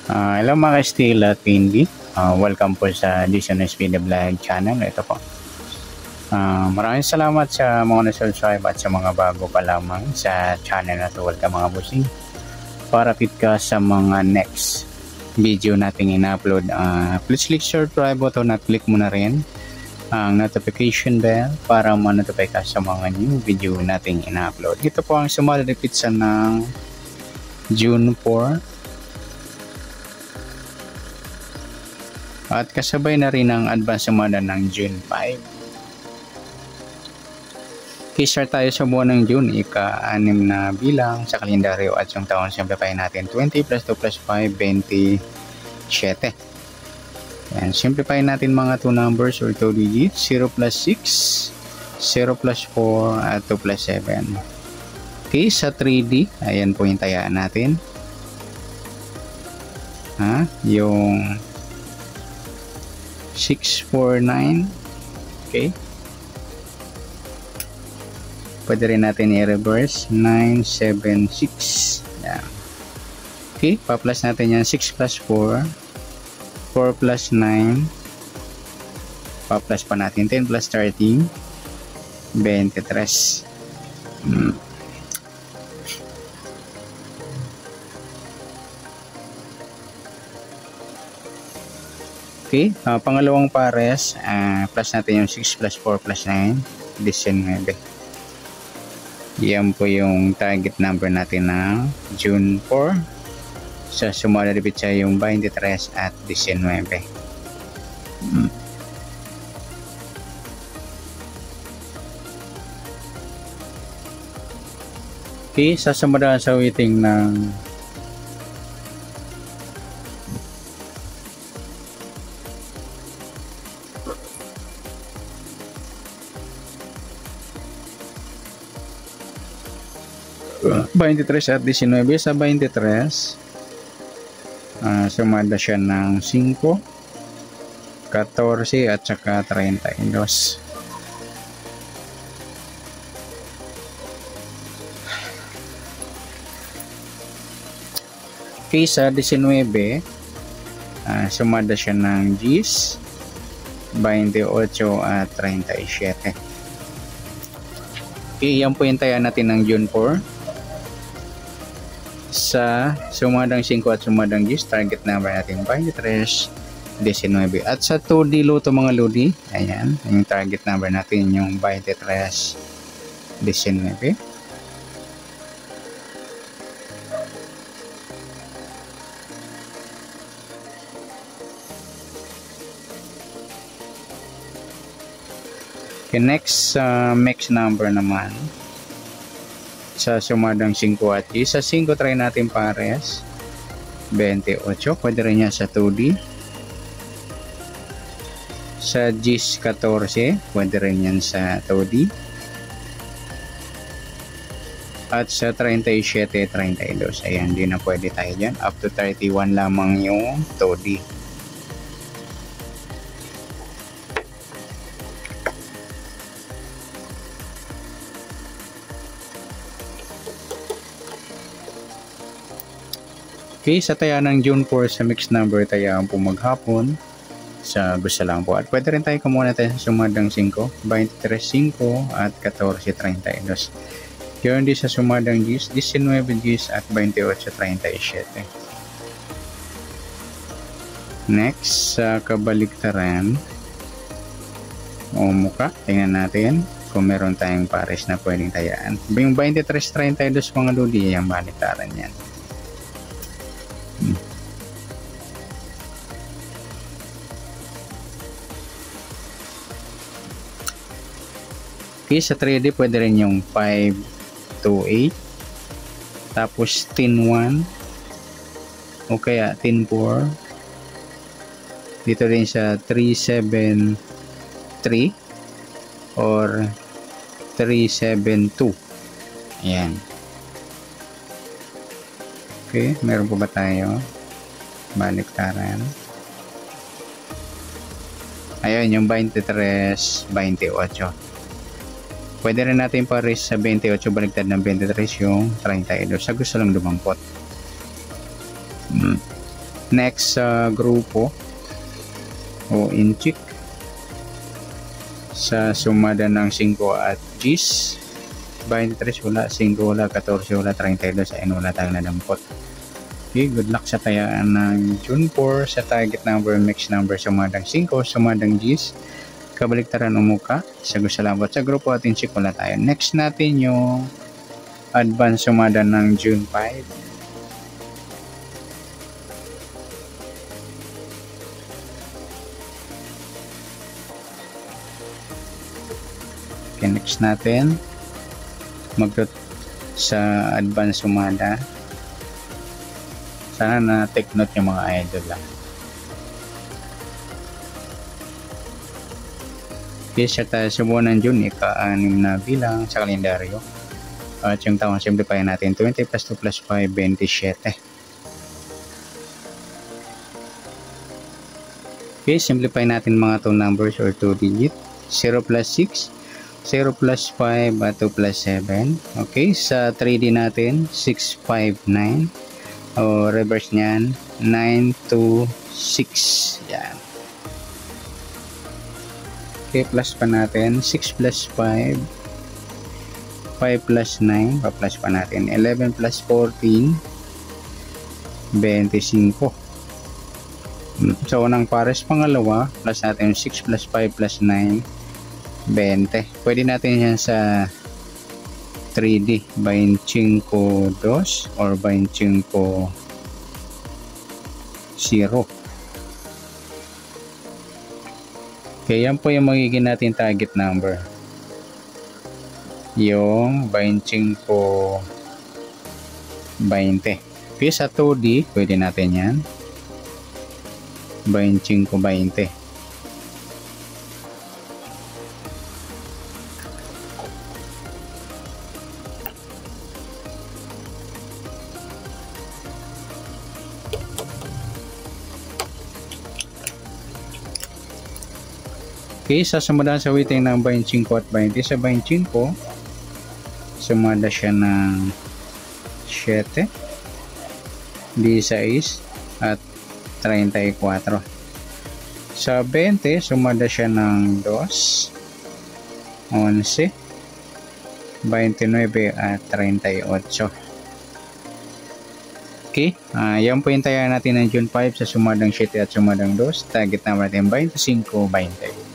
Hello mga Steel at Pindy. Welcome po sa Dishon SB Vlog channel. Ito po. Maraming salamat sa mga na-subscribe at sa mga bago pa lamang sa channel na to. Welcome mga bossing. Para fit ka sa mga next video nating in-upload. Please click subscribe button at click mo na rin ang notification bell para ma-notify ka sa mga new video nating in-upload. Ito po ang sumali pizza ng June 4. At kasabay na rin ang advance sumada ng June 5. Start tayo sa buwan ng June, ika-6 na bilang sa kalendaryo at yung taon simplify natin 20 plus 2 plus 5, 27. Yan, simplify natin mga 2 numbers or 2 digits, 0 plus 6, 0 plus 4 at 2 plus 7. Okay, sa 3D, ayan po yung tayaan natin. Yung 649. Okay. Pwede rin natin i-reverse 976. Yan. Okay, pa-plus natin yan 6 plus 4, 4 plus 9, pa-plus pa natin 10 plus 13, 23. Okay, pangalawang pares, plus natin yung 6 plus 4 plus 9, 19. Yan po yung target number natin ng June 4. Sa sumalipit siya yung 23 at 19. Okay, sasamada sa waiting ng at 19. Sa 23 sumada siya ng 5, 14 at saka 32. Okay, sa 19 sumada siya ng 10, 28 at 37. Okay, yan po yung taya natin ng June 4. Sa sumadang 5 at sumadang 10, target number natin 23, 19. At sa 2D luto mga lodi, ayan, yung target number natin yung 23, 19. Okay, next mix number naman. Sa sumadang 5 at 10. Sa 5 try natin pares 28. Pwede rin yan sa 2D. Sa 10, 14. Pwede rin yan sa 2D. At sa 37, 32. Ayan, hindi na pwede tayo dyan. Up to 31 lamang yung 2D. Okay, sa taya ng June 4 sa mixed number, tayaan po maghapon sa gusto lang po. At pwede rin tayo kumuha natin sa sumadang 5, 23, 5 at 14, 32. Yun din sa sumadang 10, 19, 10 at 28, 37. Next, sa kabaliktaran o muka, tingnan natin kung meron tayong pares na pwedeng tayaan. Yung 23, 32 mga lodi, yung baliktaran yan. Okay, sa 3D pwede rin yung 5, 2, 8, tapos 10, 1 o kaya 10, 4. Dito rin sa 3, 7, 3 or 3, 7, 2. Ayan. Okay, meron po ba tayo baliktaran? Ayun, yung 23, 28. Pwede rin natin pares sa 28 baliktad ng 23 yung 32. Sa gusto lang dumampot. Next sa grupo o inchik, sa sumada ng 5 at Gs, 23 wala, 5 wala, 14 wala, 32 ayun wala tayong nadampot. Okay, good luck sa tayaan ng June 4 sa target number, mix number, sumadang 5, sumadang Gs, kabaliktaran umuka, sagot salamat sa grupo at inchik wala tayo. Next natin yung advance sumada ng June 5. Okay, next natin mag-dot sa advance sumada. Sana na take note yung mga idol lang. Okay, sa subuan ng June, ika-6 na bilang sa kalendaryo. At yung taon, simplify natin. 20 plus 2 plus 5, 27. Okay, simplify natin mga 2 numbers or 2 digit. 0 plus 6, 0 plus 5, 2 plus 7. Okay, sa 3D natin, 6, 5, 9. O reverse niyan, 9, 2, 6. Yan. Okay, plus pa natin, 6 plus 5, 5 plus 9, pa-plus pa natin, 11 plus 14, 25. Sa unang pares, pangalawa, plus natin 6 plus 5 plus 9, 20. Pwede natin yan sa 3D, 25 dos or 25 0. Okay, yan po yung magiging natin target number. Yung 25 20. Okay, sa 2D, pwede natin yan. 25 20. Okay, sa sumada sa weighting ng 25 at 20, sa 25, sumada siya ng 7, 16, at 34. Sa 20, sumada siya ng 2, 11, 29, at 38. Okay, yan po yung tayo natin ng June 5 sa sumadang 7 at sumadang 2. Target naman natin 25, 20.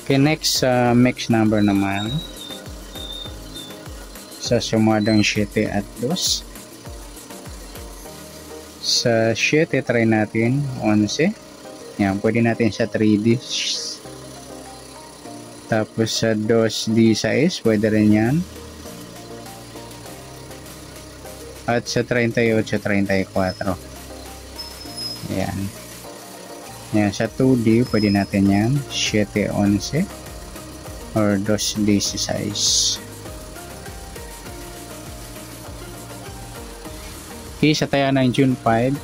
Okay, next mix number naman sa sumadang 7 at 2. Sa 7 try natin 11. Yan, pwede natin sa 3D. Tapos sa 2D size, pwede rin yan. At sa 38, 34. Yan. Yan, sa 2D, pwede natin yan. 7, 11. Or 2D size. Okay, sa tayo ng June 5.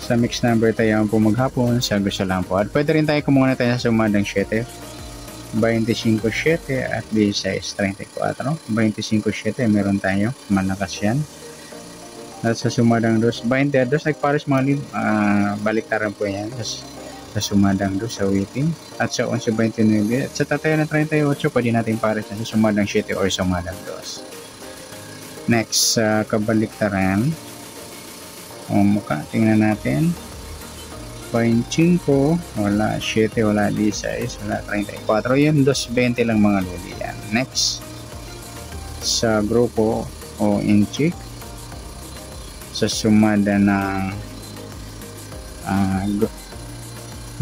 Sa mix number tayo po maghapon. Sa gusto lang po. At pwede rin tayo kumuha na tayo sa sumadang 7. 25, 7 at D size 34. 25, 7, meron tayo. Malakas yan. At sa sumadang 2. 22, nagpares mga lib. Baliktaran po yan. Sa sumadang 2 sa weighting. At sa 11, 29. At sa tatayo ng 38, pwede natin pares na sa sumadang 7 or sumadang 2. Next, sa kabaliktaran. O mukha, tingnan natin. 25, wala 7, wala 16, wala 34. Yun, 220 lang mga luli yan. Next, sa grupo o inchik. Sa sumada ng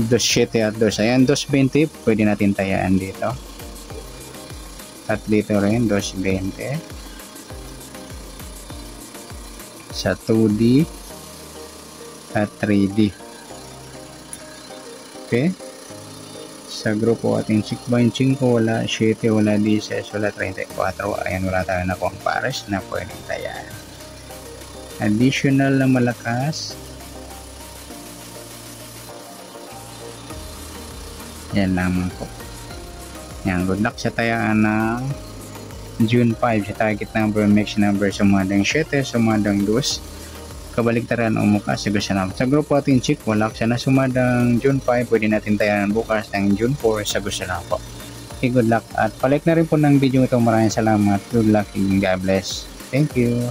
2.7 at 2. Ayan, 2.20. Pwede natin tayaan dito. At dito rin, 2.20. Sa 2D at 3D. Okay. Sa grupo ating 6.5, wala 7, wala 16, wala 34. Ayan, wala tayo na kung pares na pwedeng tayan. Additional na malakas. Yan lamang po. Yan, good luck sa tayaan ng June 5 sa target number, mix number, sumadang 7, sumadang 2. Kabaligtaran o mukha sa gusto namin. Sa grupo ating chick, wala siya na sumadang June 5, pwede natin tayanan bukas ng June 4 sa gusto na po. Okay, good luck. At palike na rin po ng video ito. Maraming salamat. Good luck and God bless. Thank you.